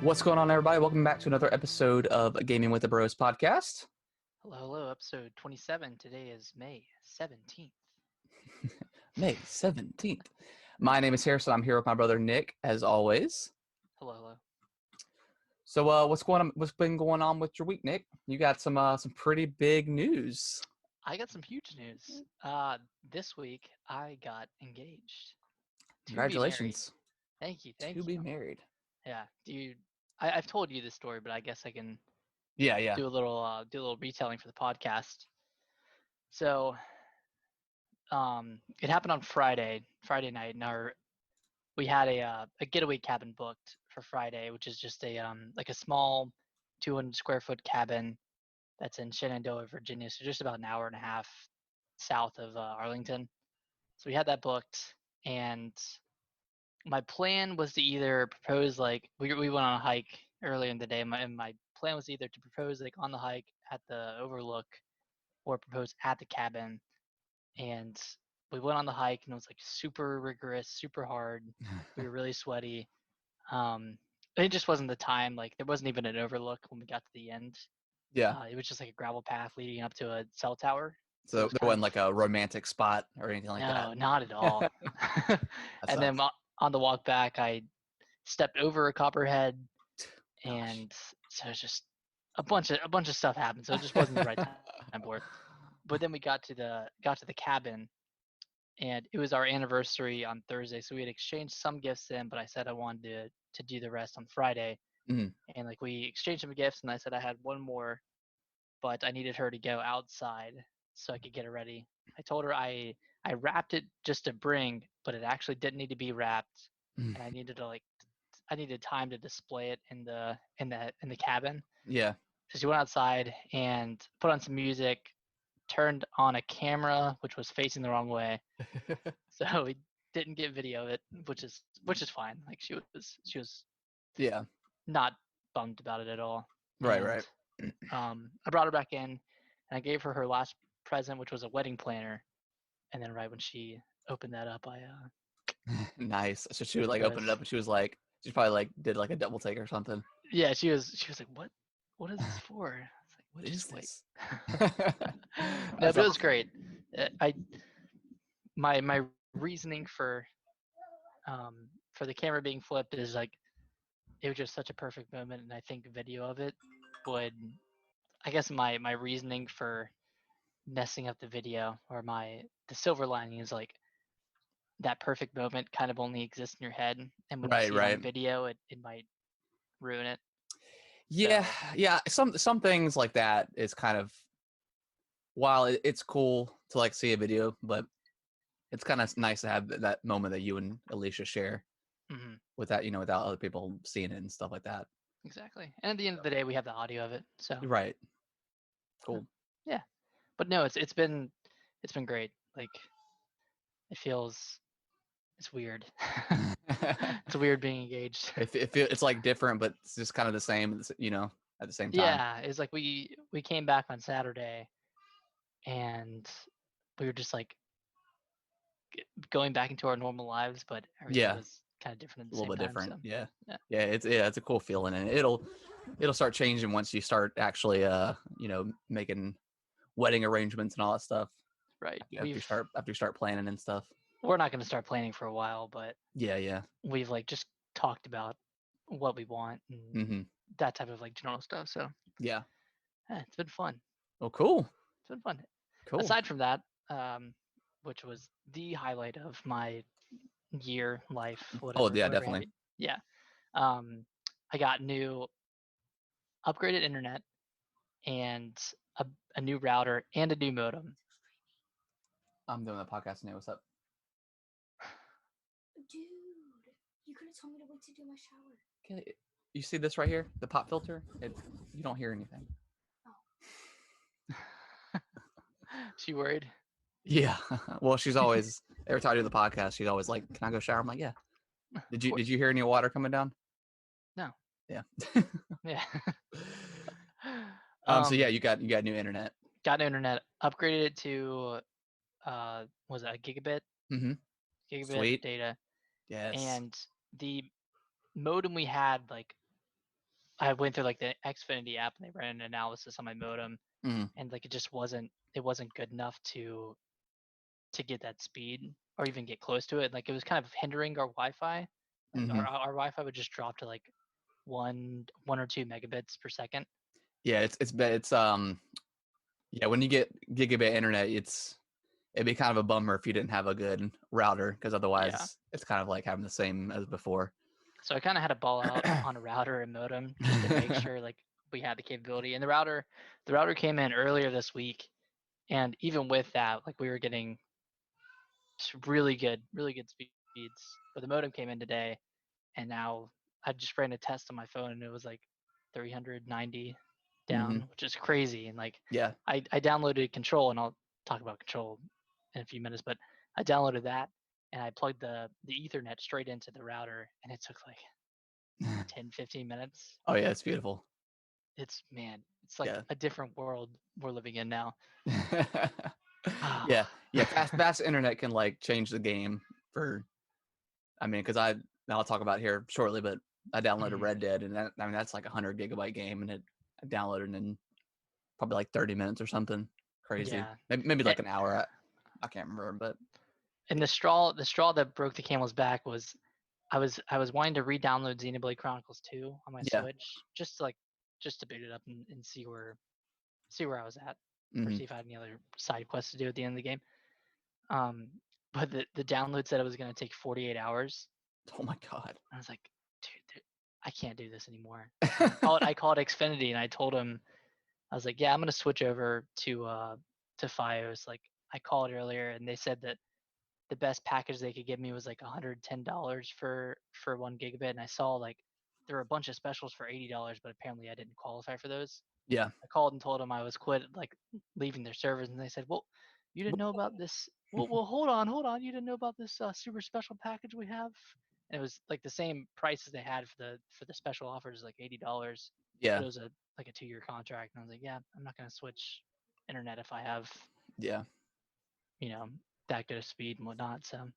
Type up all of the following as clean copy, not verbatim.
What's going on, everybody? Welcome back to another episode of Gaming with the Bros podcast. Hello, episode 27. Today is May 17th. May 17th. My name is Harrison. I'm here with my brother Nick, as always. Hello. So, what's going on? What's been going on with your week, Nick? You got some pretty big news. I got some huge news. This week I got engaged to be married. Congratulations. Thank you. To be married. Yeah, I've told you this story, but I guess I can Yeah. do a little retelling for the podcast. So, it happened on Friday night, and we had a getaway cabin booked for Friday, which is just a small 200 square foot cabin that's in Shenandoah, Virginia, so just about an hour and a half south of Arlington. So we had that booked, and my plan was to either propose we went on a hike earlier in the day, and my plan was either to propose on the hike at the overlook or propose at the cabin. And we went on the hike, and it was super rigorous, super hard. We were really sweaty. It just wasn't the time. There wasn't even an overlook when we got to the end. Yeah. It was just a gravel path leading up to a cell tower. So there wasn't a romantic spot or anything like that? No, not at all. And then on the walk back, I stepped over a copperhead, and so it's just a bunch of stuff happened. So it just wasn't the right time for it. But then we got to the cabin, and it was our anniversary on Thursday. So we had exchanged some gifts then, but I said I wanted to do the rest on Friday. Mm-hmm. And we exchanged some gifts, and I said I had one more, but I needed her to go outside so I could get it ready. I told her I wrapped it just to bring, but it actually didn't need to be wrapped, and I needed time to display it in the cabin. Yeah. So she went outside and put on some music, turned on a camera which was facing the wrong way, so we didn't get video of it, which is fine. She was yeah, not bummed about it at all. Right. I brought her back in, and I gave her last present, which was a wedding planner. And then right when she opened that up, I nice. So she would open it up, and she was she probably did a double take or something. Yeah, she was like, what is this for? What is this? No, but it was great. My reasoning for the camera being flipped is it was just such a perfect moment, and I think video of it would, I guess my reasoning for messing up the video, or the silver lining, is that perfect moment kind of only exists in your head, and when you see it on video, it might ruin it. Yeah, some things like that is kind of, while it's cool to see a video, but it's kind of nice to have that moment that you and Alicia share without other people seeing it and stuff like that. Exactly. And at the end of the day, we have the audio of it, so right. Cool. Yeah, but no, it's been great. It's weird. It's weird being engaged. It's different, but it's just kind of the same, at the same time. Yeah, it's we came back on Saturday, and we were just going back into our normal lives, but everything was kind of different at the same time. A little bit different. So. Yeah. It's a cool feeling, and it'll start changing once you start actually making wedding arrangements and all that stuff. Right. After you start planning and stuff. We're not going to start planning for a while, but yeah. We've just talked about what we want and that type of general stuff. So yeah, it's been fun. Oh, cool. It's been fun. Cool. Aside from that, which was the highlight of my year, life, whatever. Oh yeah, definitely. Yeah. I got new upgraded internet and a new router and a new modem. I'm doing the podcast now. What's up? Dude, you could have told me to wait to do my shower. Okay, you see this right here? The pop filter? You don't hear anything. Oh. She worried? Yeah. Well, she's always, every time I do the podcast, she's always like, "Can I go shower?" I'm like, "Yeah." Did you hear any water coming down? No. Yeah. Yeah. So yeah, you got new internet. Got new internet. Upgraded it to was it a gigabit? Mm-hmm. Gigabit Sweet. data. Yes. And the modem we had I went through like the Xfinity app and they ran an analysis on my modem, Mhm. and like it wasn't good enough to get that speed or even get close to it. Like it was kind of hindering our Wi-Fi. Like our Mhm. our Wi-Fi would just drop to like one or two megabits per second. Yeah, yeah, when you get gigabit internet, it'd be kind of a bummer if you didn't have a good router, because Yeah. otherwise it's kind of like having the same as before. So I kind of had to ball out on a router and modem just to make sure like we had the capability. And the router came in earlier this week, and even with that, like we were getting really good speeds. But the modem came in today, and now I just ran a test on my phone, and it was like 390 Mhm. down, which is crazy. And like Yeah. I downloaded Control, and I'll talk about Control in a few minutes, but I downloaded that and I plugged the Ethernet straight into the router, and it took like 10-15 minutes. Oh yeah, it's beautiful. It's like Yeah. a different world we're living in now. Yeah, Ah. yeah. Fast internet can like change the game for. I mean, because I'll talk about it here shortly, but I downloaded Mhm. Red Dead, and that's like a 100 gigabyte game, and I downloaded in probably like 30 minutes or something crazy. Yeah. Maybe Eh, like an hour. I can't remember, but And the straw that broke the camel's back was I was wanting to re-download Xenoblade Chronicles 2 on my yeah. Switch just to boot it up and see where I was at, or Hmm. see if I had any other side quests to do at the end of the game. Um, but the download said it was going to take 48 hours. Oh my god. I was like, dude, I can't do this anymore. I called Xfinity and I told him, I was like, yeah, I'm going to switch over to FiOS. Like I called earlier and they said that the best package they could give me was like $110 for 1 gigabit, and I saw like there were a bunch of specials for $80, but apparently I didn't qualify for those. Yeah. I called and told them I was quit like leaving their servers, and they said, "Well, you didn't know about this. Well, hold on. You didn't know about this super special package we have." And it was like the same price as they had for the special offers, like $80, but Yeah. it was like a 2-year contract, and I was like, "Yeah, I'm not gonna switch internet if I have Yeah. you know that good of speed and whatnot." So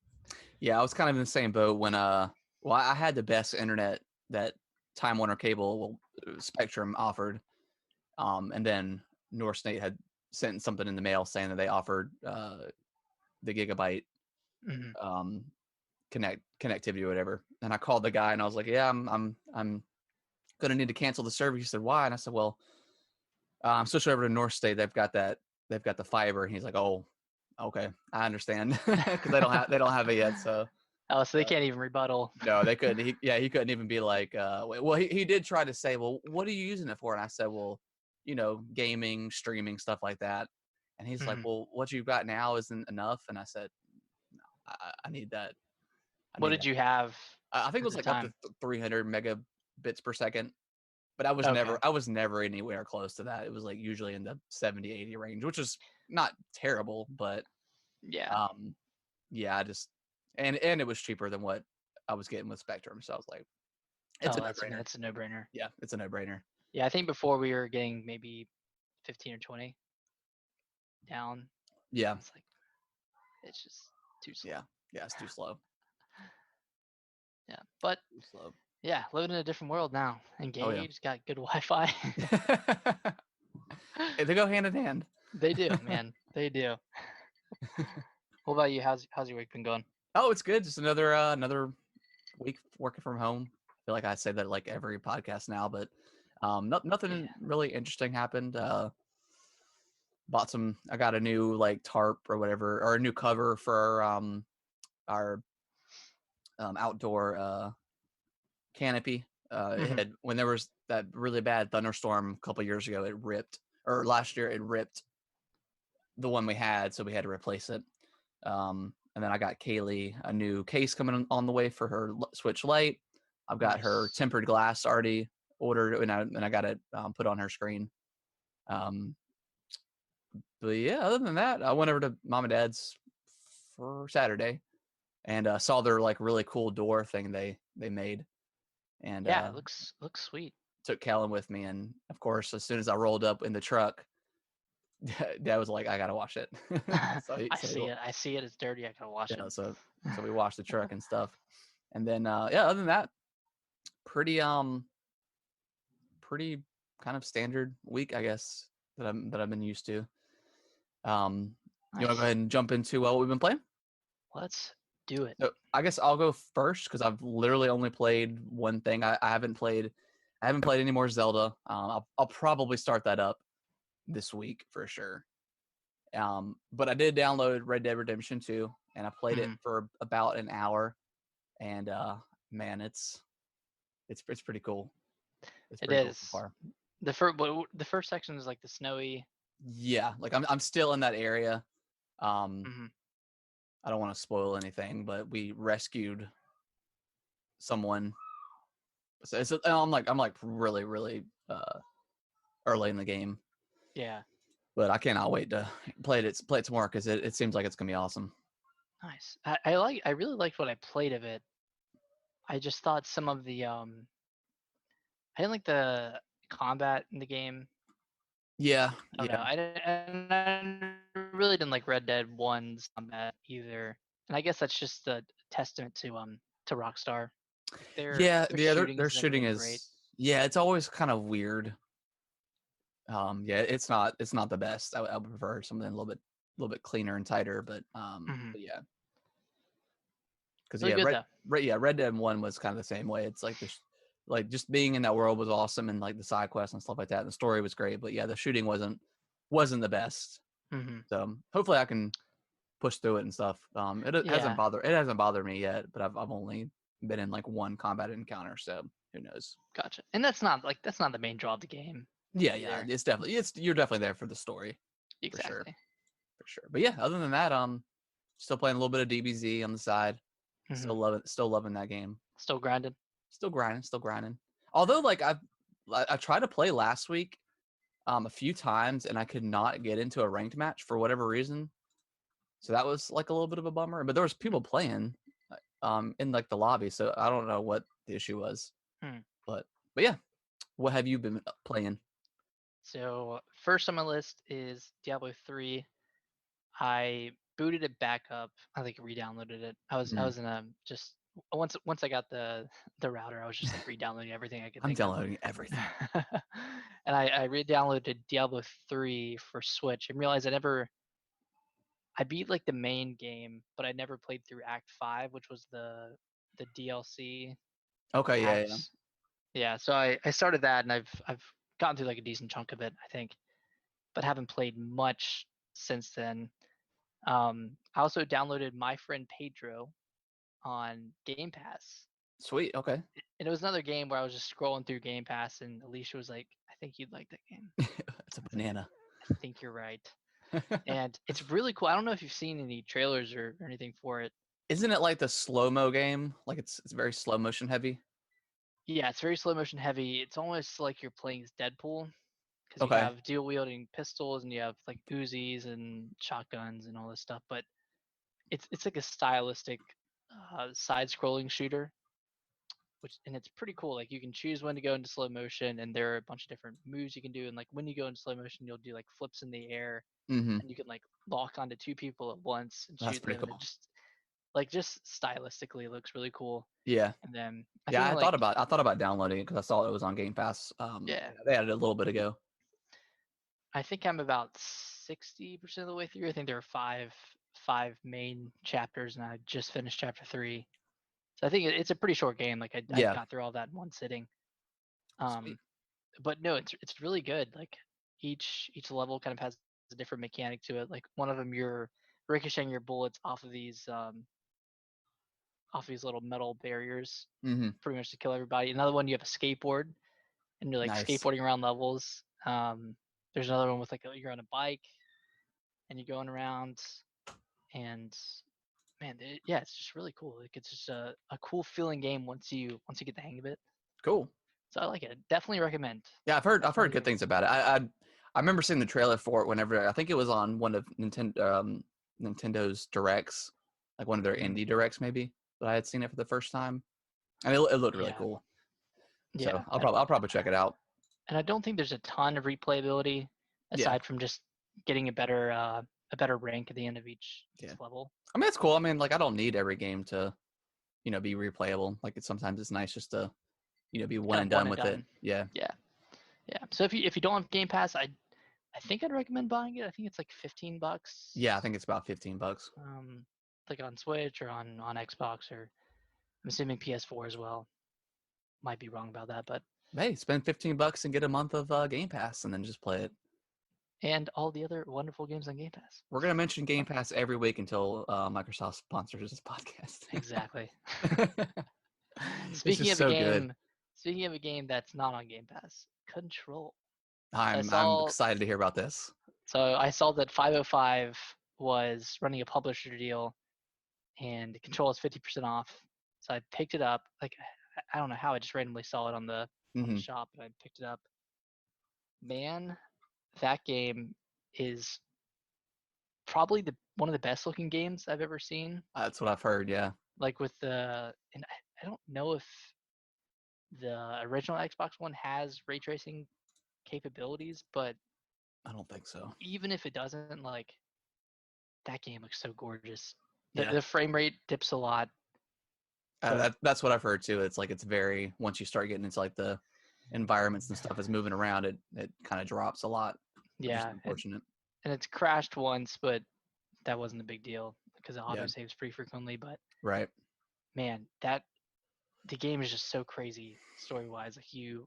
Yeah. I was kind of in the same boat when well, I had the best internet that Time Warner Cable, Spectrum offered, and then North State had sent something in the mail saying that they offered the gigabyte mhm. um connectivity or whatever. And I called the guy and I was like, yeah, I'm gonna need to cancel the service. He said, why? And I said, well, I'm switching over to North State. They've got the fiber. And he's like, oh, okay, I understand, because they don't have it yet. So Oh, so they can't even rebuttal. no, they couldn't. He couldn't even be like, well, he did try to say, well, what are you using it for? And I said, well, gaming, streaming, stuff like that. And he's like, Mhm. well, what you've got now isn't enough. And I said, no, I need that. I What need did that. you have I think it at was the like up to time? 300 megabits per second, but I was Okay. never anywhere close to that. It was like usually in the 70, 80 range, which is not terrible, but Yeah. um, yeah, I just and it was cheaper than what I was getting with Spectrum, so I was like, it's a Oh, no that's brainer. that's a no-brainer. Yeah, it's a no brainer. Yeah, I think before we were getting maybe 15 or 20 down. Yeah, It's like it's just too slow. yeah, yeah. It's too slow. Yeah. But Too slow. yeah, living in a different world now. Oh yeah. Engaged, got good Wi-Fi. They go hand in hand. They do, man. They do. What about you? How's your week been going? Oh, it's good. Just another week working from home. I feel like I say that like every podcast now, but nothing Yeah. really interesting happened. I got a new like tarp or whatever, or a new cover for our outdoor canopy. It Hmm. had, when there was that really bad thunderstorm a couple years ago, it ripped, or last year it ripped the one we had, so we had to replace it. And then I got Kaylee a new case coming on the way for her Switch Lite. I've got her Nice. tempered glass already ordered, and I got it put on her screen. Um, but yeah, other than that, I went over to mom and dad's for Saturday and saw their like really cool door thing they made, and Yeah, it looks sweet. took Kellen with me. And of course, as soon as I rolled up in the truck, Dad was like, "I gotta wash it." so he, I so see it. I see it. It's dirty. I gotta wash it. so we washed the truck and stuff. And then yeah, other than that, pretty pretty kind of standard week, I guess, that I've been used to. You want to go ahead and jump into what we've been playing? Let's do it. So I guess I'll go first because I've literally only played one thing. I haven't played any more Zelda. I'll probably start that up this week for sure. But I did download Red Dead Redemption 2, and I played it for about an hour, and man, it's pretty cool. It's It pretty cool is. so far. The first section is like the snowy. Yeah, like I'm still in that area. Mhm. I don't want to spoil anything, but we rescued someone. So I'm like really early in the game, Yeah. but I cannot wait to play it some more because it seems like it's gonna be awesome. Nice. I really liked what I played of it. I just thought some of the I didn't like the combat in the game. Yeah, I don't know. I really didn't like Red Dead 1's combat either. And I guess that's just a testament to Rockstar. Their their shooting's never shooting been great. is it's always kind of weird. It's not the best. I would prefer something a little bit cleaner and tighter, but but yeah. Because Really good though. Red Dead 1 was kind of the same way. It's like like just being in that world was awesome, and like the side quests and stuff like that. And the story was great, but yeah, the shooting wasn't the best. So hopefully I can push through it and stuff. It hasn't bothered me yet, but I've only been in like one combat encounter, so who knows? Gotcha. And that's not the main draw of the game. Yeah, it's definitely you're definitely there for the story. Exactly. For sure. But yeah, other than that, still playing a little bit of DBZ on the side. Still loving that game. Still grinding. Still grinding. Although like I tried to play last week a few times and I could not get into a ranked match for whatever reason. So that was like a little bit of a bummer. But there was people playing in like the lobby, so I don't know what the issue was. But yeah, what have you been playing? So first on my list is Diablo 3. I booted it back up. I think re-downloaded it. I was in a just once I got the router, I was just like re-downloading everything I could think of. I'm downloading everything. And I re-downloaded Diablo 3 for Switch and realized I beat like the main game, but I never played through Act 5, which was the DLC. Okay, packs. Yeah, so I started that and I've gotten through like a decent chunk of it, I think, but haven't played much since then. I also downloaded My Friend Pedro on Game Pass. Sweet. Okay. And it was another game where I was just scrolling through Game Pass, and Alicia was like, "I think you'd like that game." It's a banana. I think you're right. And it's really cool. I don't know if you've seen any trailers or anything for it. Isn't it like the slow-mo game? Like it's very slow motion heavy. Yeah, it's very slow motion heavy. It's almost like you're playing as Deadpool because you Okay. have dual wielding pistols and you have like Uzis and shotguns and all this stuff. But it's like a stylistic side scrolling shooter, and it's pretty cool. Like you can choose when to go into slow motion, and there are a bunch of different moves you can do. And like when you go into slow motion, you'll do like flips in the air, and you can like lock onto two people at once and That's shoot pretty them. cool. And just stylistically, it looks really cool. Yeah. And then I thought about downloading it because I saw it was on Game Pass. Yeah, they added a little bit ago. I think I'm about 60% of the way through. I think there are five main chapters, and I just finished chapter 3. So I think it's a pretty short game. Like I got through all that in one sitting. Sweet. But no, it's really good. Like each level kind of has a different mechanic to it. Like one of them, you're ricocheting your bullets off of these little metal barriers, pretty much to kill everybody. Another one, you have a skateboard, and you're like skateboarding around levels. There's another one with like you're on a bike, and you're going around, and man, it's just really cool. Like it's just a cool feeling game once you get the hang of it. Cool. So I like it. Definitely recommend. Yeah, I've heard good things about it. I remember seeing the trailer for it whenever I think it was on one of Nintendo's directs, like one of their indie directs maybe. But I had seen it for the first time, and it looked really cool. Yeah, so I'll probably check it out. And I don't think there's a ton of replayability aside from just getting a better rank at the end of each level. I mean, it's cool. I mean, like I don't need every game to, be replayable. Like sometimes it's nice just to, be one and done with it. Yeah. Yeah. Yeah. So if you don't have Game Pass, I think I'd recommend buying it. I think it's like $15. Yeah, I think it's about $15. Like on Switch or on Xbox, or I'm assuming PS4 as well. Might be wrong about that, but Hey, spend $15 and get a month of Game Pass, and then just play it. and all the other wonderful games on Game Pass. We're gonna mention Game Pass every week until Microsoft sponsors this podcast. Exactly. It's just so good. Speaking of a game that's not on Game Pass, Control. I'm excited to hear about this. So I saw that 505 was running a publisher deal, and Control is 50% off. So I picked it up. Like I don't know how, I just randomly saw it on the shop, and I picked it up. Man, that game is probably one of the best looking games I've ever seen. That's what I've heard. Yeah. Like with and I don't know if the original Xbox One has ray tracing capabilities, but I don't think so. even if it doesn't, like that game looks so gorgeous. Yeah. The frame rate dips a lot. But That's what I've heard too. It's like it's very, once you start getting into like the environments and stuff is moving around, it kind of drops a lot. yeah, Unfortunate. and it's crashed once, but that wasn't a big deal because it auto saves pretty frequently. But Right. man, the game is just so crazy story wise. Like you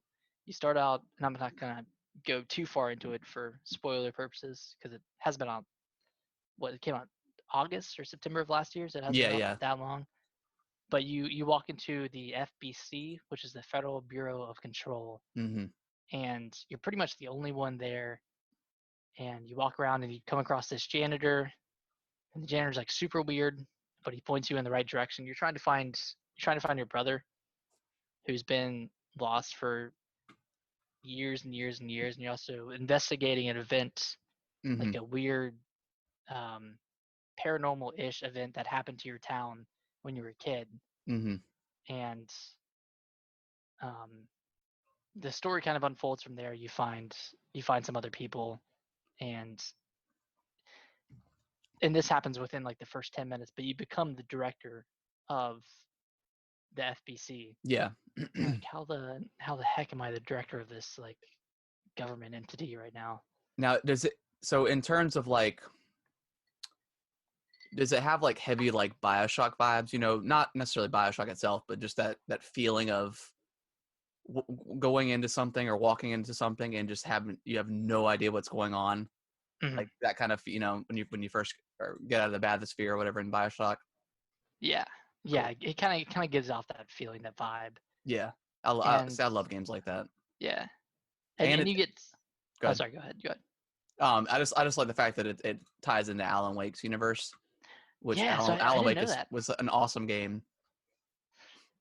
start out, and I'm not gonna go too far into it for spoiler purposes because it has been on it came out August or September of last year, so it hasn't been out that long. But you walk into the FBC, which is the Federal Bureau of Control, and you're pretty much the only one there. And you walk around and you come across this janitor, and the janitor's like super weird, but he points you in the right direction. You're trying to find your brother, who's been lost for years and years and years, and you're also investigating an event, like a weird paranormal-ish event that happened to your town when you were a kid. And the story kind of unfolds from there. You find some other people, and this happens within like the first 10 minutes, but you become the director of the FBC. Yeah. Like how the heck am I the director of this like government entity right now? Now, so in terms of like, does it have like heavy like BioShock vibes? You know, not necessarily BioShock itself, but just that feeling of going into something or walking into something and just you have no idea what's going on. Like that kind of, you know, when you first get out of the bathysphere or whatever in BioShock. Yeah. It kind of gives off that feeling, that vibe. Yeah, I love games like that. Yeah, and you get. Go ahead. Go ahead. I just like the fact that it ties into Alan Wake's universe, which Alan Wake was an awesome game.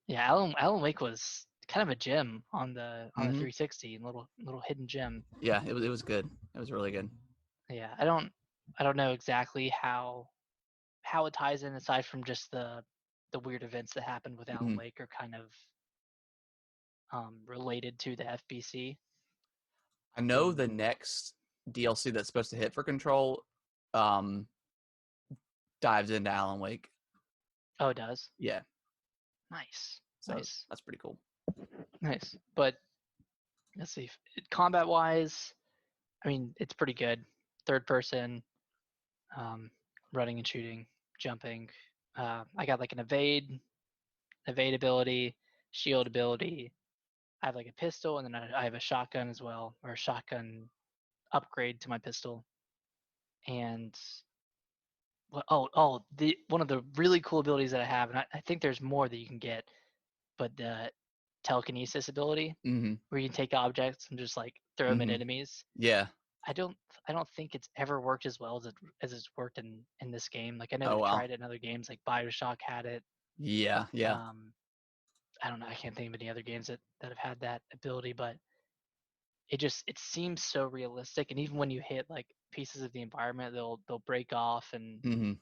Yeah, Alan Wake was kind of a gem on the 360, little hidden gem. Yeah, it was good. It was really good. Yeah, I don't know exactly how it ties in, aside from just the weird events that happened with Alan Wake are kind of related to the FBC. I know the next DLC that's supposed to hit for Control dives into Alan Wake. Oh, it does? Yeah. Nice. So that's pretty cool. Nice. But let's see. Combat wise, I mean, it's pretty good. Third person, running and shooting, jumping. I got like an evade ability, shield ability. I have like a pistol, and then I have a shotgun as well, or a shotgun upgrade to my pistol. And the one of the really cool abilities that I have, and I think there's more that you can get, but the telekinesis ability, where you can take objects and just like throw them at enemies. Yeah. I don't think it's ever worked as well as it's worked in this game. Like I know they've tried it in other games, like BioShock had it. Yeah. I don't know. I can't think of any other games that have had that ability, but it seems so realistic. And even when you hit like pieces of the environment, they'll break off, and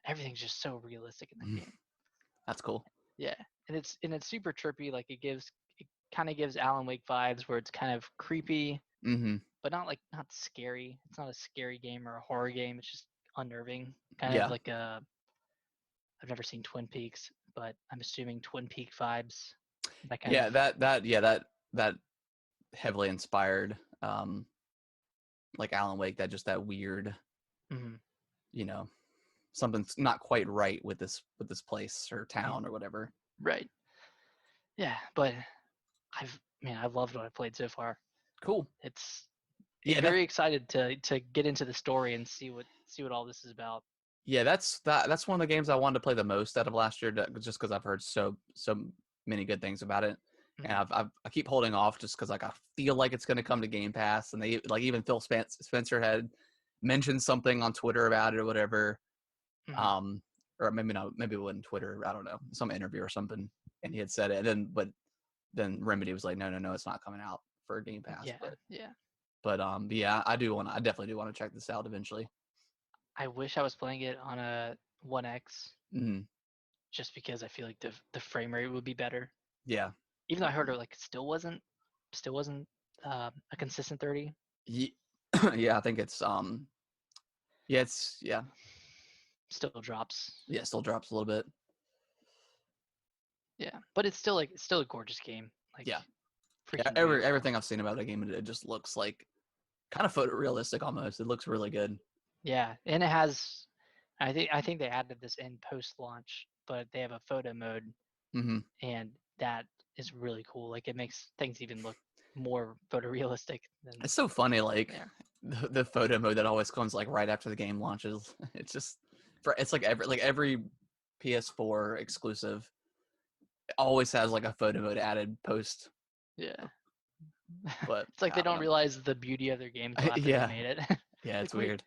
everything's just so realistic in that game. That's cool. Yeah, and it's super trippy. Like it kind of gives Alan Wake vibes, where it's kind of creepy, but not scary. It's not a scary game or a horror game. It's just unnerving. Kind of like I've never seen Twin Peaks, but I'm assuming Twin Peak vibes. That heavily inspired, like Alan Wake. That weird, Mhm. you know, something's not quite right with this place or Yeah. town or whatever. Right. Yeah, but I've loved what I've played so far. Cool. It's Yeah, very excited to get into the story and see what all this is about. yeah, that's one of the games I wanted to play the most out of last year, just because I've heard so many good things about it, and I keep holding off just because like I feel like it's going to come to Game Pass, and they like even Phil Spencer had mentioned something on Twitter about it or whatever, Mhm. or maybe not, maybe it wasn't Twitter, I don't know, some interview or something, and he had said it, and then Remedy was like, no, it's not coming out for Game Pass, Yeah, but yeah. yeah, I definitely do want to check this out eventually. I wish I was playing it on a One X, Mm, just because I feel like the frame rate would be better. yeah. Even though I heard it like still wasn't a consistent 30. Yeah, yeah, I think it's yeah, it's Still drops. it still drops a little bit. Yeah, but it's still a gorgeous game. Like Yeah. Yeah, freaking beautiful. everything I've seen about the game, it just looks like kind of photorealistic almost. It looks really good. Yeah, and it has. I think they added this in post launch, but they have a photo mode, Hmm. and that is really cool. Like it makes things even look more photorealistic than. It's so funny, like Yeah. the photo mode that always comes like right after the game launches. It's just it's like every PS4 exclusive always has like a photo mode added post. Yeah. But It's like I they don't don't know. realize the beauty of their game until after Yeah, they made it. yeah, it's Like, wait, weird.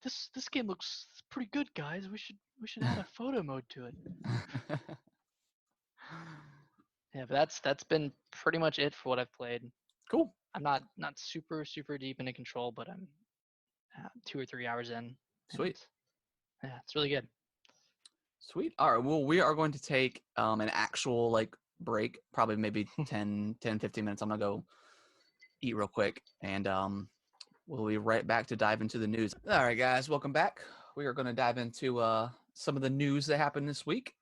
this game looks pretty good, guys. We should add a photo mode to it. Yeah, but that's been pretty much it for what I've played. Cool. I'm not super deep into Control, but I'm 2 or 3 hours in. Sweet. And yeah, it's really good. Sweet. All right. Well, we are going to take an actual like break, probably maybe 10, 15 minutes. I'm going to go eat real quick, and we'll be right back to dive into the news. All right, guys, welcome back. We are going to dive into some of the news that happened this week.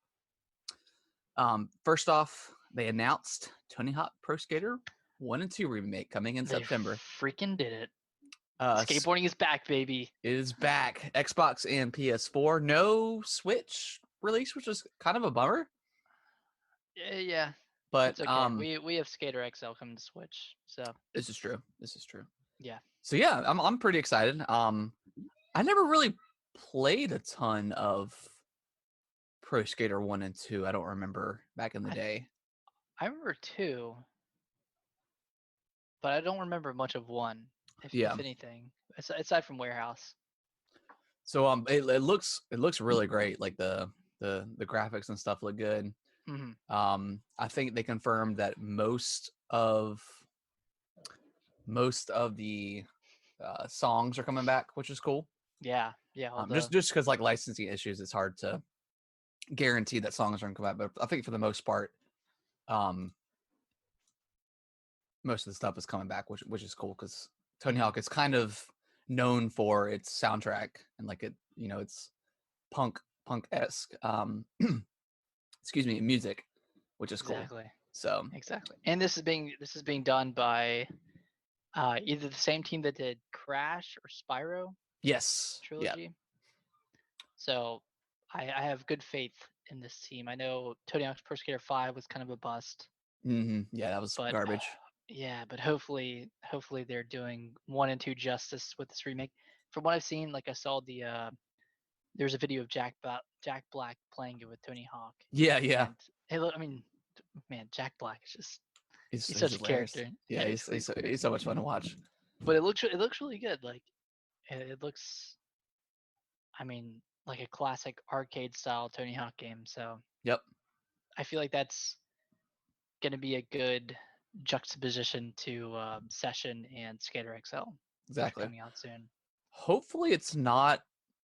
First off, they announced Tony Hawk Pro Skater 1 and 2 remake coming in They September. freaking did it. Uh, Skateboarding is back, baby. It is back. Xbox and PS4. No Switch release, which is kind of a bummer. Yeah, But it's okay. We have Skater XL coming to Switch, so this is true. This is true. yeah. So yeah, I'm pretty excited. I never really played a ton of Pro Skater 1 and 2. I don't remember back in the day. I remember 2, but I don't remember much of 1, Yeah. if anything, aside from Warehouse. So it looks really great. Like the graphics and stuff look good. Hmm. I think they confirmed that most of the songs are coming back, which is cool. Yeah, Just because like licensing issues, it's hard to guarantee that songs are going to come out. But I think for the most part, most of the stuff is coming back, which is cool because Tony Hawk is kind of known for its soundtrack and like it's punk-esque excuse me, music, which is cool. Exactly. And this is being done by either the same team that did Crash or Spyro Yes. trilogy. Yeah. So I have good faith in this team. I know Tony Hawk's Pro Skater 5 was kind of a bust. Mm-hmm. Yeah, that was But garbage. yeah, but hopefully they're doing 1 and 2 justice with this remake. From what I've seen, like I saw there's a video of Jack Black playing it with Tony Hawk. Yeah. And I mean, man, Jack Black is just he's such a hilarious. character. Yeah, he's so much fun to watch. But it looks really good. Like it looks, I mean, like a classic arcade style Tony Hawk game. So Yep. I feel like that's gonna be a good juxtaposition to Session and Skater XL. Exactly. Coming out soon. Hopefully, it's not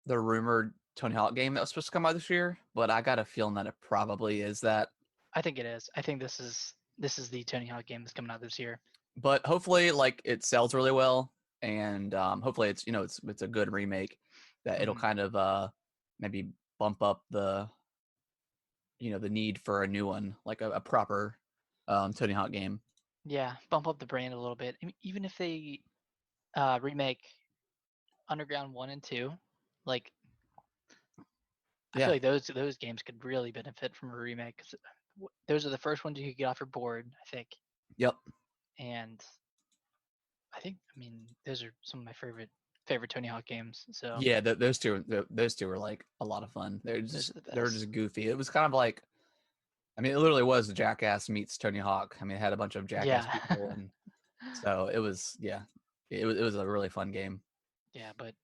the rumored Tony Hawk game that was supposed to come out this year, but I got a feeling that it probably is that. I think it is. I think this is the Tony Hawk game that's coming out this year. But hopefully, like it sells really well, and hopefully it's it's a good remake that it'll kind of maybe bump up the the need for a new one, like a proper Tony Hawk game. Yeah, bump up the brand a little bit. I mean, even if they remake Underground 1 and 2, like I Yeah. feel like those games could really benefit from a remake. 'Cause those are the first ones you could get off your board, I think. Yep. And I mean, those are some of my favorite Tony Hawk games. So Yeah, those two were like a lot of fun. those are the They were best. just goofy. It was kind of like, I mean, it literally was Jackass meets Tony Hawk. I mean, it had a bunch of Jackass Yeah. people, and so it was it was a really fun game. Yeah, but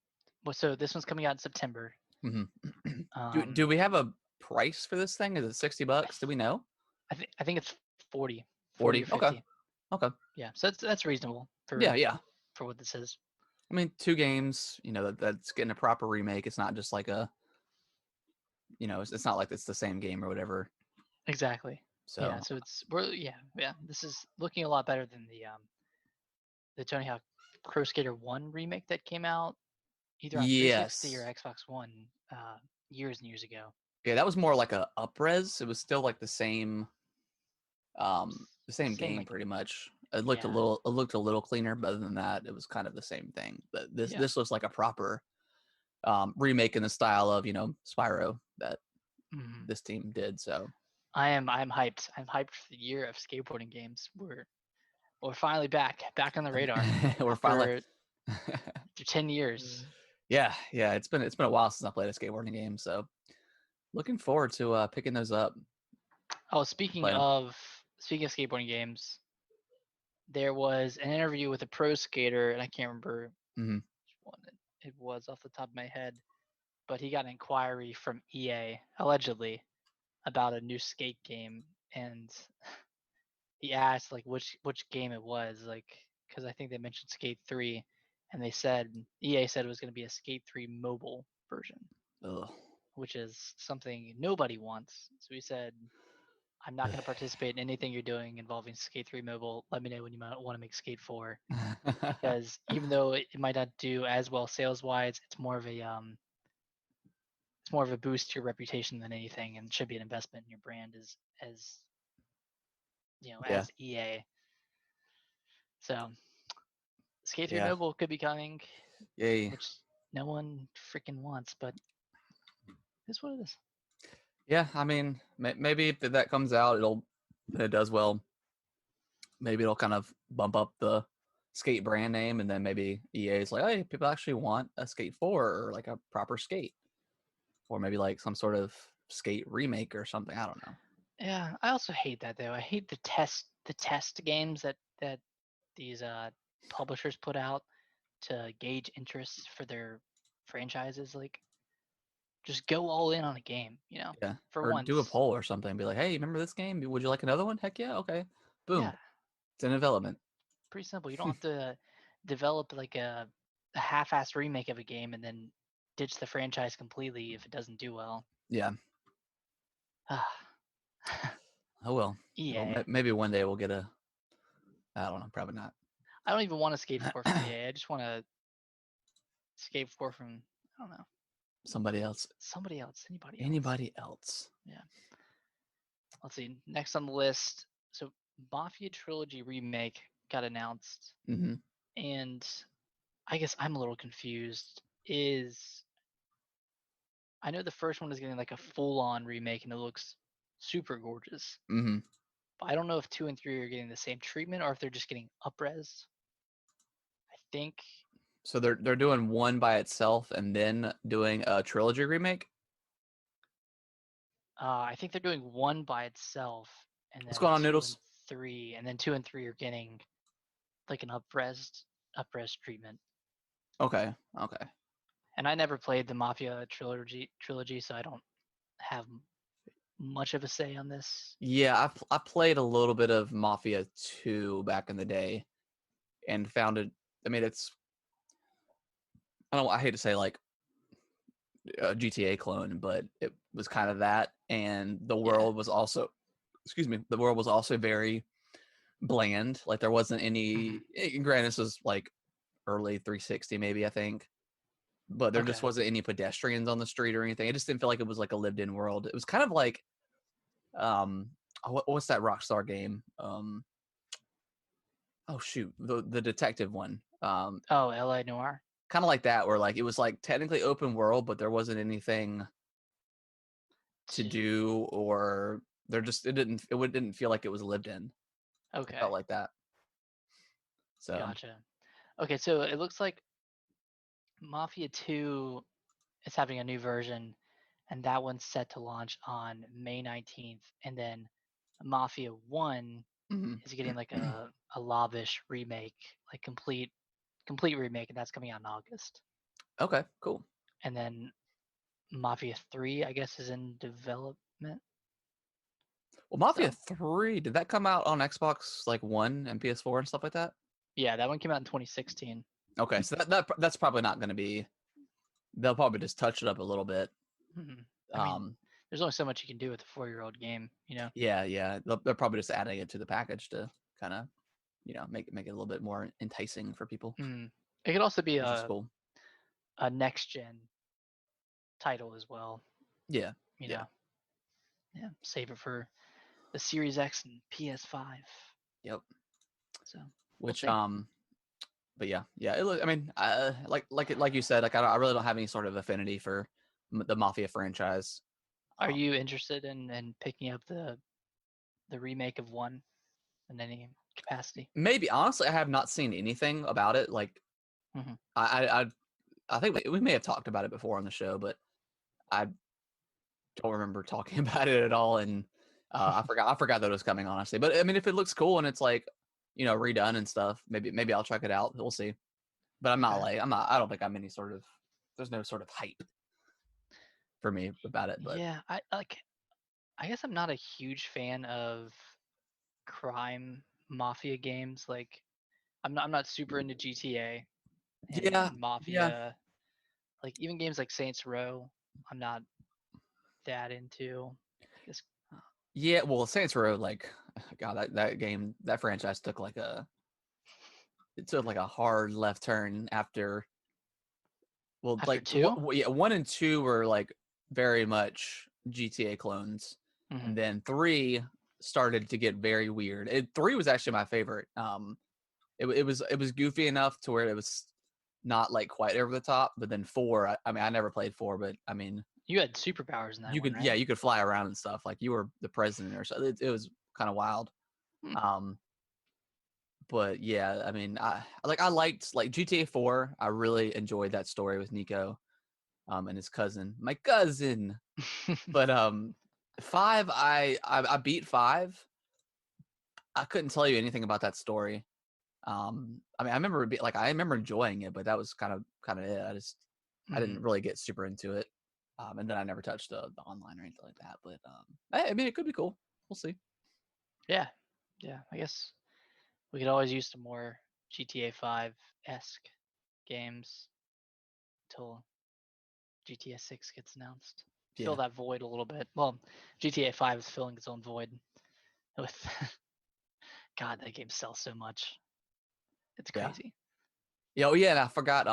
so this one's coming out in September. hmm Um, do we have a price for this thing? Is it $60? Do we know? I think it's 40 40? or Okay. 50. Okay. Yeah, so that's reasonable Yeah. for what this is. I mean, 2 games, that's getting a proper remake. It's not just like it's not like it's the same game or whatever. Exactly. Yeah, So, so this is looking a lot better than the Tony Hawk Pro Skater 1 remake that came out either on 360 or yes. Xbox One years and years ago. Yeah, that was more like a upres. It was still like the same Same game like pretty much. It looked yeah. a little cleaner, but other than that, it was kind of the same thing. But Yeah. this looks like a proper remake in the style of, Spyro that Mhm. this team did. So I'm hyped. I'm hyped for the year of skateboarding games. We're finally back on the radar we're finally after 10 years. yeah, it's been a while since I played a skateboarding game, so looking forward to picking those up. Oh, speaking Playing them. of skateboarding games, there was an interview with a pro skater, and I can't remember Mhm. which one it was off the top of my head, but he got an inquiry from EA allegedly about a new skate game, and he asked like which game it was, like because I think they mentioned Skate 3, and EA said it was going to be a Skate 3 mobile version, Ugh. which is something nobody wants. So he said, I'm not going to participate in anything you're doing involving Skate 3 mobile. Let me know when you might want to make Skate 4, because even though it might not do as well sales wise, it's more of a boost to your reputation than anything, and should be an investment in your brand as Yeah. as EA. So Skate 3 Yeah. mobile could be coming, Yay. which no one freaking wants, but it's what it is. Yeah, I mean, maybe if that comes out, it does well. Maybe it'll kind of bump up the skate brand name, and then maybe EA is like, hey, people actually want a Skate 4 or like a proper skate, or maybe like some sort of skate remake or something. I don't know. Yeah, I also hate that though. I hate the test games that these publishers put out to gauge interest for their franchises. Like, just go all in on a game, Yeah, for or do a once. poll or something. Be like, hey, remember this game? Would you like another one? Heck yeah, okay. Boom, Yeah, it's in development. pretty simple. You don't have to develop like a half-assed remake of a game and then ditch the franchise completely if it doesn't do well. Yeah. Ah, Oh well. EA. Maybe one day we'll get a. I don't know. Probably not. I don't even want to Skate 4 from EA. I just want to Skate 4 from, I don't know, Somebody else. somebody else, anybody else. Anybody else? Yeah. Let's see. Next on the list. So Mafia Trilogy Remake got announced, Mm-hmm. and I guess I'm a little confused. I know the first one is getting like a full-on remake and it looks super gorgeous. Mm-hmm. But I don't know if 2 and 3 are getting the same treatment or if they're just getting up-res. I think So they're doing one by itself and then doing a trilogy remake. they're doing one by itself, and What's then going on, 2 and Noodles? 3, and then 2 and 3 are getting like an up-res treatment. Okay. And I never played the Mafia trilogy, so I don't have much of a say on this. Yeah, I played a little bit of Mafia 2 back in the day, and found it. I mean, I hate to say like a GTA clone, but it was kind of that, and the world was also, excuse me, the world was also very bland. Like there wasn't any. Granted, this was like early 360, maybe I think, but there just Okay. wasn't any pedestrians on the street or anything. It just didn't feel like it was like a lived-in world. It was kind of like, what's that Rockstar game? oh shoot, the detective one. Oh, L.A. Noir. Kind of like that, where like it was like technically open world, but there wasn't anything to do, or it didn't feel like it was lived in. It Okay, felt like that. So gotcha. Okay, so it looks like Mafia 2 is having a new version, and that one's set to launch on May 19th, and then Mafia 1 mhm. is getting like a lavish remake, like complete remake, and that's coming out in August. Okay, cool. And then Mafia 3, I guess, is in development. Well, Mafia So 3, did that come out on Xbox like One and PS4 and stuff like that? yeah, that one came out in 2016. Okay, so that's probably not going to be. They'll probably just touch it up a little bit. I mean, Um, there's only so much you can do with a 4-year-old game, you know. yeah. They're probably just adding it to the package to kind of, make it a little bit more enticing for people, It could also be which is a cool. next gen title as well, Yeah, you yeah, know. Yeah, save it for the Series X and PS5. yep. So we'll Which see. but yeah. I mean, like you said, like I really don't have any sort of affinity for the Mafia franchise. Are you interested in picking up the remake of 1 in any capacity? Maybe honestly, I have not seen anything about it. Like Mhm. I think we may have talked about it before on the show, but I don't remember talking about it at all, and I forgot that it was coming, honestly. But I mean, if it looks cool and it's like redone and stuff, maybe I'll check it out. We'll see. But I'm not Okay. like I don't think I'm any sort of there's no sort of hype for me about it. But Yeah, I guess I'm not a huge fan of crime mafia games. Like I'm not super into GTA yeah, and yeah, Mafia. Like even games like Saints Row, I'm not that into. I guess yeah. Well, Saints Row, like God, that game, that franchise took like a hard left turn after. Well, after like 2. yeah, 1 and 2 were like very much GTA clones, Hmm. and then 3 started to get very weird. 3 was actually my favorite. It was goofy enough to where it was not like quite over the top, but then 4, I mean, I never played 4, but I mean, You had superpowers in that you one, could right? you could fly around and stuff like you were the president or so. It was kind of wild. Hmm. Um, but yeah, I mean, I liked like GTA 4. I really enjoyed that story with Nico, and his cousin, my cousin. But 5, I beat 5. I couldn't tell you anything about that story. I mean, I remember enjoying it, but that was kind of it. I Hmm. didn't really get super into it. And then I never touched the online or anything like that. But I mean, it could be cool. We'll see. Yeah, yeah. I guess we could always use some more GTA 5-esque games until GTA 6 gets announced. Fill Yeah, that void a little bit. Well, GTA 5 is filling its own void with God, that game sells so much. It's yeah, crazy. yeah. Oh yeah, and I forgot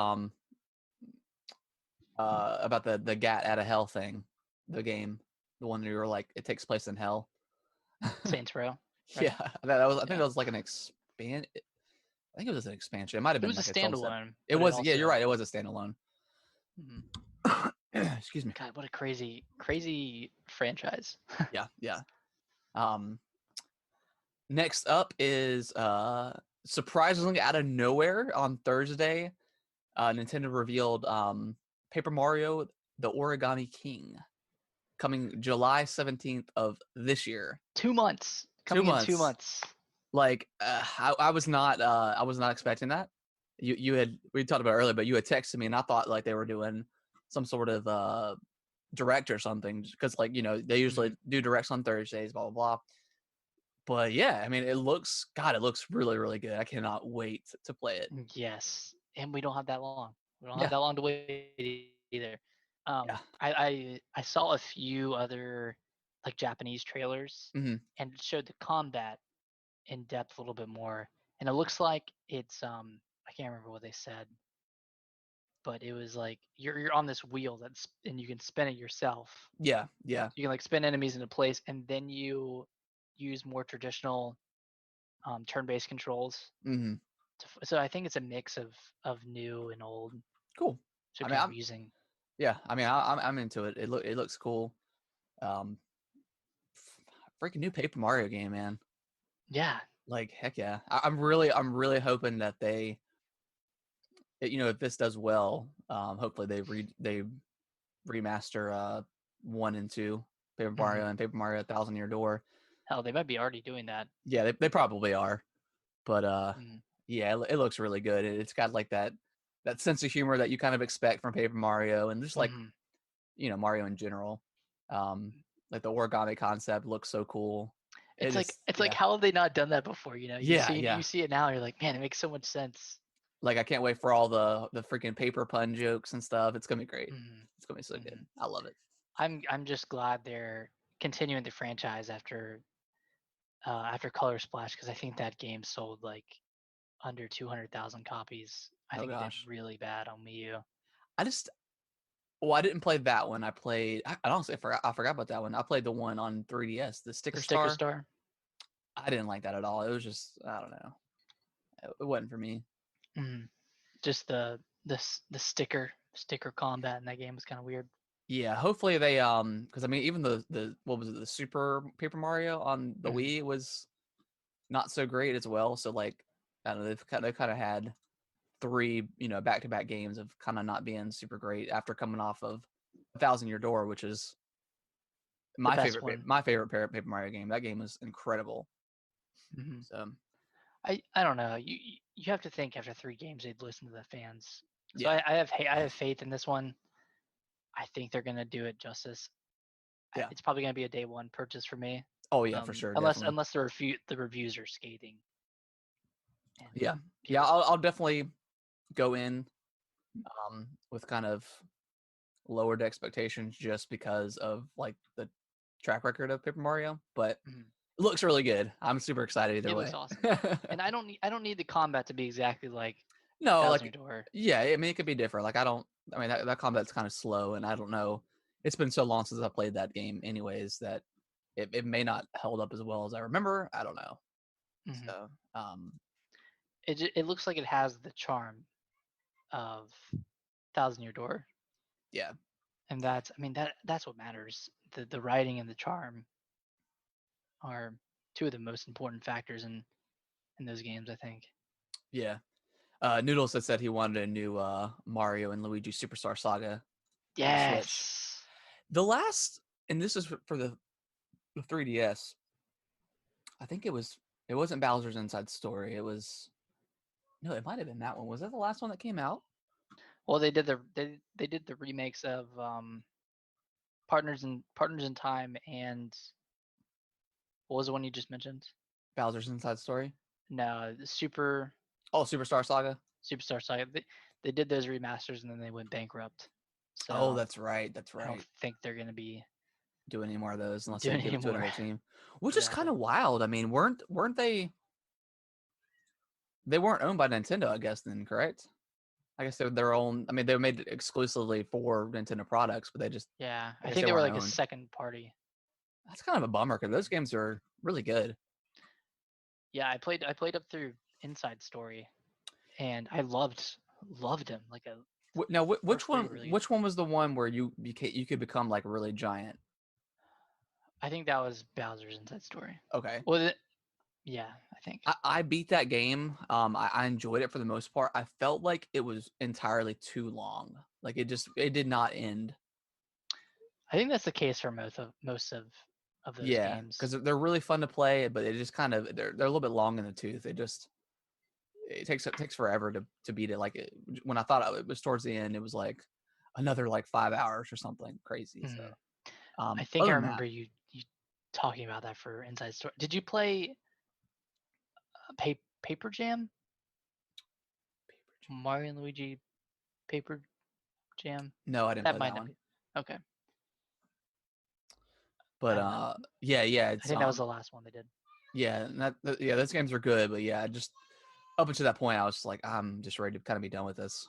about the Gat out of Hell thing, the game, the one where you were like it takes place in hell. Saints Row, right? Yeah, that was. I think Yeah. that was like an expand. I think it was an expansion. It might have It been was a like its own set. standalone, It but it was. Yeah, you're also right. It was a standalone. mhm. Excuse me. God, what a crazy franchise. Yeah. Um, Next up is surprisingly out of nowhere on Thursday, Nintendo revealed Paper Mario: The Origami King coming July 17th of this year. 2 months. Two Coming in two months. months. Like I was not expecting that. We talked about it earlier, but you had texted me and I thought like they were doing some sort of direct or something because like they usually Mhm. do directs on Thursdays, blah blah blah. But yeah, I mean, it looks really really good. I cannot wait to play it. Yes. And we don't have that long. We don't have Yeah, that long to wait either. yeah, I saw a few other like Japanese trailers hmm and it showed the combat in depth a little bit more. And it looks like it's I can't remember what they said, but it was like you're on this wheel and you can spin it yourself. yeah. You can like spin enemies into place and then you use more traditional turn-based controls. Mm-hmm. So I think it's a mix of new and old. Cool. So I mean, kind of I'm using. yeah. I mean, I'm into it. It looks cool. Um, freaking new Paper Mario game, man. Yeah. Like heck yeah. I'm really hoping that if this does well, hopefully they remaster 1 and 2 Paper Mario and Paper Mario 1000 Year Door. Hell, they might be already doing that. Yeah, they probably are. But Mm. yeah, it looks really good. It's got like that sense of humor that you kind of expect from Paper Mario, and just like Mario in general. Like the origami concept looks so cool. It's like yeah. how have they not done that before? You Yeah. see it now. You're like, man, it makes so much sense. Like I can't wait for all the freaking paper pun jokes and stuff. It's gonna be great. It's gonna be so good. I love it. I'm just glad they're continuing the franchise after Color Splash, because I think that game sold like under 200,000 copies. I think it did really bad on Wii U. I didn't play that one. I honestly forgot about that one. I played the one on 3DS, the Sticker Star. I didn't like that at all. It was just, I don't know. It wasn't for me. Just the sticker combat in that game was kind of weird. Yeah, hopefully they because I mean even the what was it, the Super Paper Mario on the Wii was not so great as well. So like I don't know, they kind of had 3 back-to-back games of kind of not being super great after coming off of 1000 Year Door, which is my favorite Paper Mario game. That game was incredible. So I don't know. You have to think after 3 games they'd listen to the fans. So yeah. I have faith in this one. I think they're gonna do it justice. Yeah. It's probably gonna be a day 1 purchase for me. Oh yeah, for sure. Unless the reviews are scathing. Yeah. Yeah, I'll definitely go in with kind of lowered expectations just because of like the track record of Paper Mario, but it looks really good. I'm super excited either way. It looks awesome. And I don't need the combat to be exactly like no, like Door. Yeah, I mean it could be different. Like I mean that combat's kind of slow, and I don't know. It's been so long since I played that game anyways that it may not held up as well as I remember. I don't know. So it looks like it has the charm of 1000 Year Door. Yeah. And that's what matters. The writing and the charm are 2 of the most important factors in those games, I think. Yeah. Noodles had said he wanted a new Mario and Luigi Superstar Saga. Yes. Switch. The last, and this is for the 3DS. I think it wasn't Bowser's Inside Story. It might have been that one. Was that the last one that came out? Well, they did the remakes of Partners in Time, and what was the one you just mentioned? Bowser's Inside Story? No, the Superstar Saga? Superstar Saga. They did those remasters and then they went bankrupt. So that's right. I don't think they're going to be doing any more of those unless they give it to another team. Which is kind Exactly. of wild. I mean, weren't they weren't owned by Nintendo, I guess, then, correct? I guess they're their own. I mean, they were made exclusively for Nintendo products, but they just I guess think they were like owned. a second party. That's kind of a bummer because those games are really good. Yeah, I played up through Inside Story, and I loved him. Like Now, which one was the one where you could become like really giant? I think that was Bowser's Inside Story. Okay. Well, yeah, I think I beat that game. I enjoyed it for the most part. I felt like it was entirely too long. Like it did not end. I think that's the case for most of those games. Because they're really fun to play, but it just kind of they're a little bit long in the tooth. It takes forever to beat it. Like when I thought it was towards the end, it was like another like 5 hours or something crazy. So I think I remember you talking about that for Inside Story. Did you play Paper Jam? Mario and Luigi Paper Jam? No, I didn't play that one. Okay. But yeah, I think that was the last one they did. Yeah, those games are good, but yeah, just up until that point, I was just like, I'm just ready to kind of be done with this.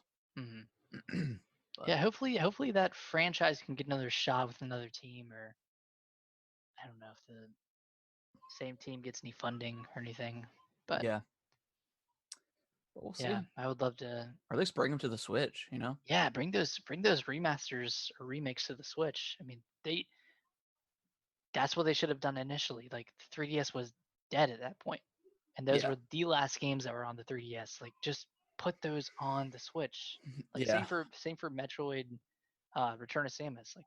Yeah, hopefully that franchise can get another shot with another team, or I don't know if the same team gets any funding or anything. But Yeah. But we'll see. yeah, I would love to. Or at least bring them to the Switch. Yeah, bring those remasters or remakes to the Switch. I mean, that's what they should have done initially. Like the 3DS was dead at that point, and those Yeah. were the last games that were on the 3DS. Like just put those on the Switch. Like Yeah. same for Metroid, Return of Samus. Like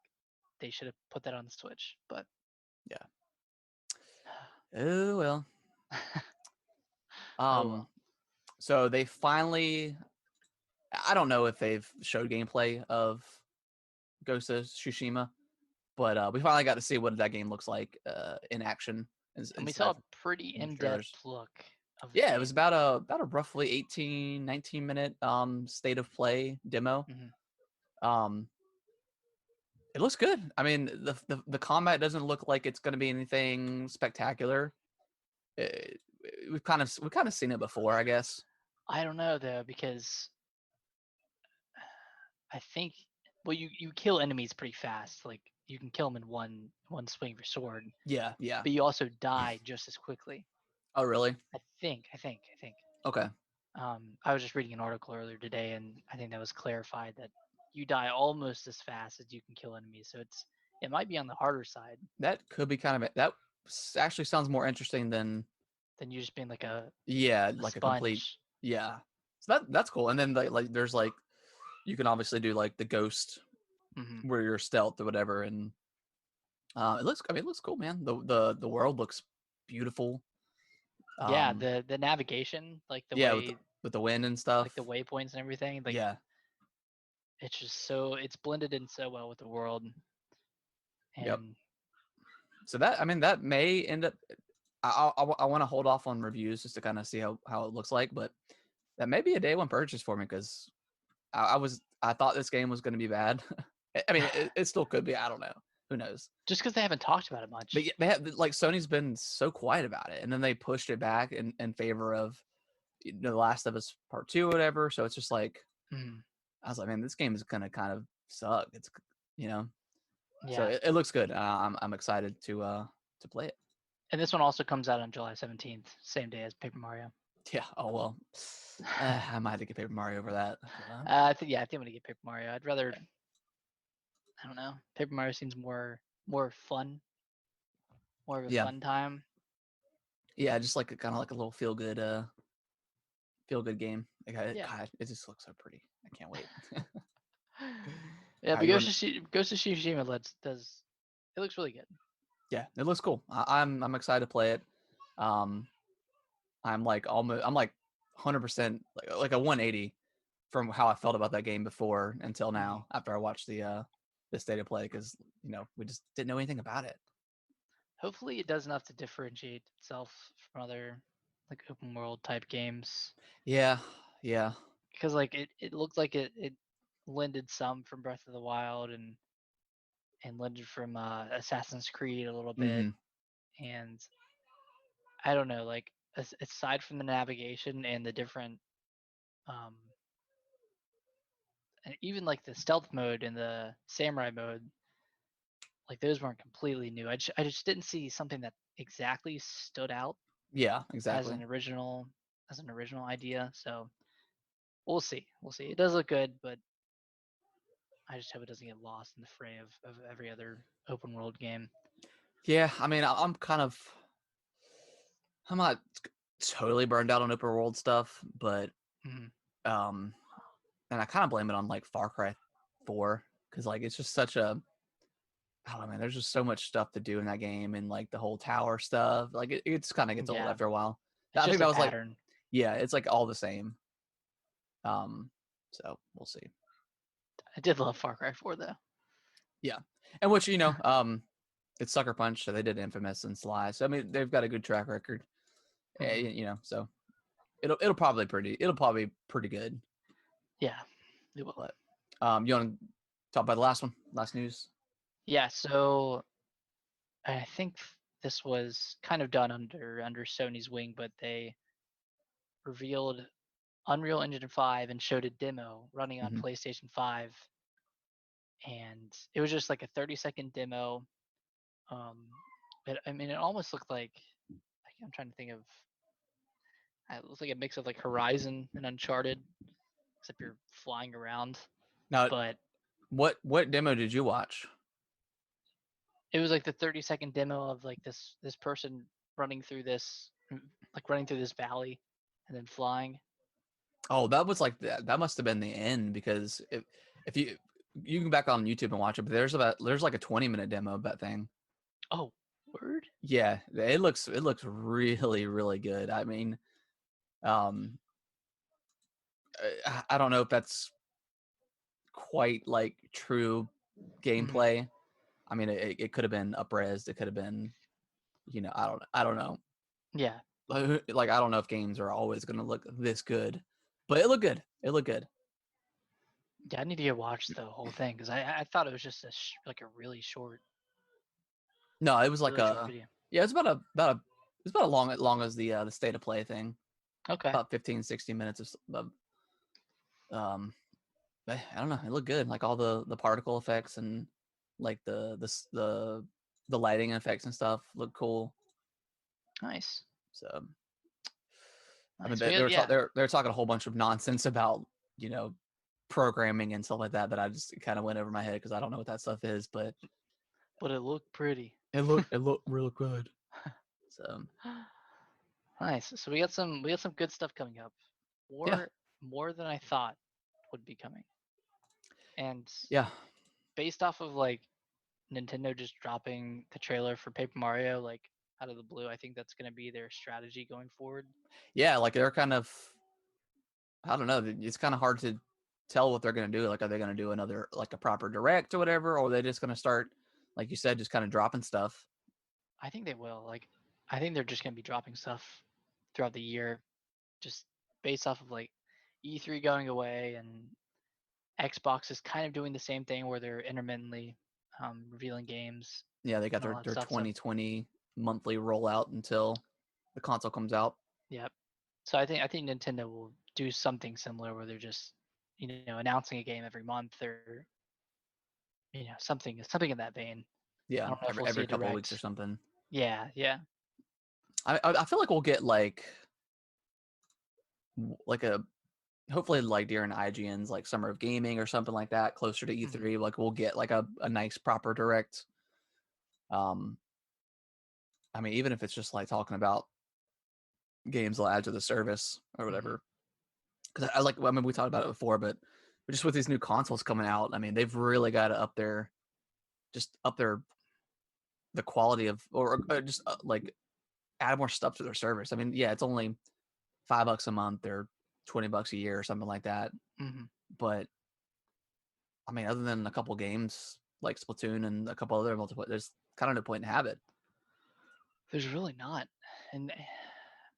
they should have put that on the Switch. But Yeah. Oh well. oh well. So they finally. I don't know if they've showed gameplay of Ghost of Tsushima, but we finally got to see what that game looks like in action. And we Instead saw of a pretty in the in-depth trailers. look of the Yeah, it was game. about a roughly 18, 19-minute state of play demo. Um, it looks good. I mean, the combat doesn't look like it's going to be anything spectacular. It, we've kind of seen it before, I guess. I don't know though, because I think you kill enemies pretty fast. Like you can kill them in one swing of your sword, Yeah, yeah. but you also die just as quickly. Oh, really? I think. Okay. I was just reading an article earlier today, and I think that was clarified that you die almost as fast as you can kill enemies. So it might be on the harder side That could be kind of that actually sounds more interesting than than you just being like a like a complete sponge. yeah. So that's cool. And then like there's like you can obviously do like the ghost Mm-hmm. where you're stealth or whatever, and it looks cool, man. The world looks beautiful. Yeah, Um, the navigation, like the yeah, way, with the wind and stuff. like the waypoints and everything, like Yeah, it's just it's blended in so well with the world. yep. And So that may end up. I want to hold off on reviews just to kind of see how it looks like, but that may be a day one purchase for me because I thought this game was going to be bad. I mean, it still could be. I don't know. Who knows? just because they haven't talked about it much. But they have like Sony's been so quiet about it, and then they pushed it back in favor of The Last of Us Part 2 or whatever. So it's just like Mm, I was like, man, this game is gonna kind of suck. It's you know, so yeah. it looks good. I'm excited to play it. And this one also comes out on July 17th, same day as Paper Mario. Yeah. Oh well, I might have to get Paper Mario over that. I think I'm gonna get Paper Mario. I'd rather, I don't know. Paper Mario seems more fun, more of a Yeah, fun time. yeah, just like kind of like a little feel good game. Like Yeah. God, it just looks so pretty. I can't wait. Yeah, How but you Ghost of Tsushima does it looks really good. Yeah, it looks cool. I'm excited to play it. Um, I'm like 100% like a 180 from how I felt about that game before until now after I watched the state of play because we just didn't know anything about it. Hopefully, it does enough to differentiate itself from other like open world type games. Yeah, yeah. Because like it looked like it lended some from Breath of the Wild and lended from Assassin's Creed a little bit. Mm-hmm. And I don't know, like aside from the navigation and the different, um, and even like the stealth mode and the samurai mode, like those weren't completely new. I just didn't see something that exactly stood out Yeah, as exactly. an original idea. So we'll see. We'll see. It does look good, but I just hope it doesn't get lost in the fray of every other open world game. Yeah, I mean, I'm not totally burned out on open world stuff, but Mhm. um, and I kind of blame it on like Far Cry 4 because like it's just such a I don't know, man. There's just so much stuff to do in that game, and like the whole tower stuff. Like it just kind of gets old Yeah, after a while. it's I think just a that was like, pattern. yeah, it's like all the same. So we'll see. I did love Far Cry 4 though. Yeah, and which it's Sucker Punch, so they did Infamous and Sly. So I mean, they've got a good track record. Mhm. So it'll probably be pretty good. Yeah, it will. But you want to talk about the last one, last news? Yeah, so I think this was kind of done under Sony's wing, but they revealed Unreal Engine 5 and showed a demo running on Hmm. PlayStation 5, and it was just like a 30-second demo. Um, I mean, it almost looked like I'm trying to think of. It looks like a mix of like Horizon and Uncharted, except you're flying around. Now, But what demo did you watch? it was like the 30-second demo of like this person running through this valley and then flying. Oh, that was like that must have been the end, because if you can back on YouTube and watch it, but there's like a 20-minute demo of that thing. Oh, word? Yeah, it looks really really good. I mean, um, I don't know if that's quite like true gameplay. I mean, it could have been up-resed. It could have been, I don't know. Yeah. Like I don't know if games are always going to look this good, but it looked good. It looked good. Yeah, I need to go watch the whole thing because I thought it was just like a really short, No, it was like really short video. yeah, it's about it's about long as the state of play thing. Okay. About 15, 16 minutes of I don't know. It looked good. Like all the particle effects and like the lighting effects and stuff look cool. Nice. So I mean, Nice. Yeah. they're talking a whole bunch of nonsense about, programming and stuff like that I just kind of went over my head because I don't know what that stuff is, but It looked pretty. it looked real good. So Nice. So we got some good stuff coming up. More than I thought would be coming. And yeah, based off of like Nintendo just dropping the trailer for Paper Mario like out of the blue, I think that's going to be their strategy going forward. yeah, like they're kind of, I don't know. It's kind of hard to tell what they're going to do. Like, are they going to do another, like a proper direct or whatever? Or are they just going to start, like you said, just kind of dropping stuff? I think they will. Like, I think they're just going to be dropping stuff throughout the year, just based off of like E3 going away, and Xbox is kind of doing the same thing where they're intermittently revealing games. Yeah, they got and all their that stuff. 2020 monthly rollout until the console comes out. Yep. So I think Nintendo will do something similar where they're just announcing a game every month or something in that vein. Yeah, I don't know if we'll see every a couple of weeks or direct. something. Yeah, yeah. I feel like we'll get like a, hopefully like during IGN's like Summer of Gaming or something like that, closer to E3. Like we'll get like a nice proper direct. I mean, even if it's just like talking about games they'll add to the service or whatever. Because I mean, we talked about it before, but just with these new consoles coming out, I mean, they've really got to up their the quality of, or just like add more stuff to their service. I mean, yeah, it's only $5 a month or $20 a year or something like that. But I mean, other than a couple games like Splatoon and a couple other multiplayer, there's kind of no point in have it. There's really not. And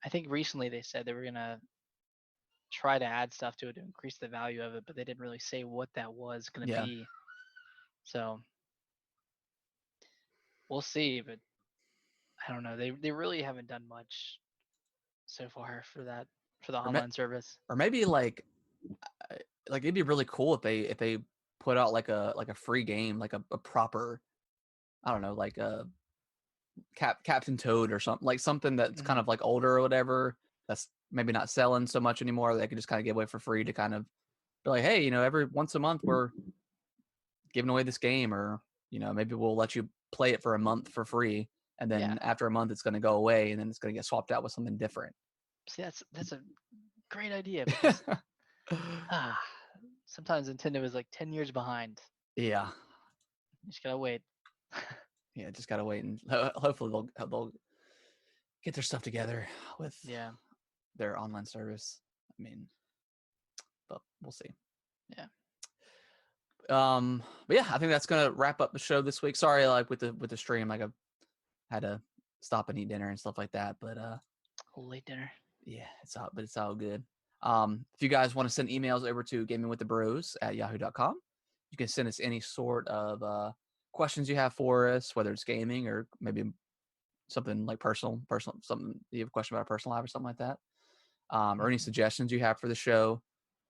I think recently they said they were gonna try to add stuff to it to increase the value of it, but they didn't really say what that was gonna be. So we'll see, but I don't know. They really haven't done much so far for the online service. Or maybe like it'd be really cool if they put out like a free game, like a proper, I don't know, like a Captain Toad or something, like something that's kind of like older or whatever, that's maybe not selling so much anymore. They could just kind of give away for free to kind of be like, hey, every once a month we're giving away this game, or maybe we'll let you play it for a month for free, and then after a month it's going to go away, and then it's going to get swapped out with something different. See, that's a great idea, but just, sometimes Nintendo is like 10 years behind. Yeah. You just gotta wait. Yeah, just gotta wait, and hopefully they'll get their stuff together with their online service. I mean, but we'll see. Yeah. But yeah, I think that's gonna wrap up the show this week. Sorry, like with the stream, like I had to stop and eat dinner and stuff like that. But late dinner. Yeah, it's all good. If you guys want to send emails over to gamingwiththebros@yahoo.com, you can send us any sort of questions you have for us, whether it's gaming or maybe something like personal, something you have a question about a personal life or something like that. Or any suggestions you have for the show,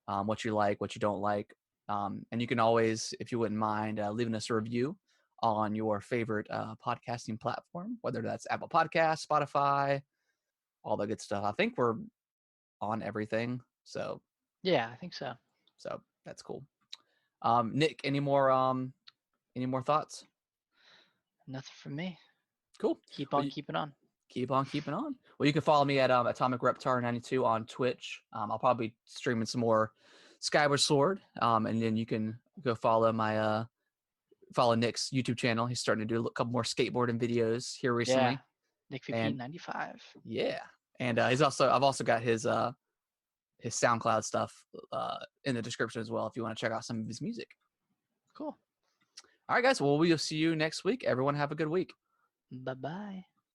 what you like, what you don't like. And you can always, if you wouldn't mind, leaving us a review on your favorite podcasting platform, whether that's Apple Podcasts, Spotify, all that good stuff. I think we're on everything. So Yeah, I think so. that's cool. Nick, any more thoughts? Nothing from me. Cool. Keep Well, on keeping on. keep on keeping on. Well, you can follow me at Atomic Reptar 92 on Twitch. I'll probably be streaming some more Skyward Sword. And then you can go follow my follow Nick's YouTube channel. He's starting to do a couple more skateboarding videos here recently. Yeah. Nick And 1595. yeah. And I've also got his SoundCloud stuff in the description as well if you want to check out some of his music. Cool. All right, guys. Well, we'll see you next week. Everyone have a good week. Bye-bye.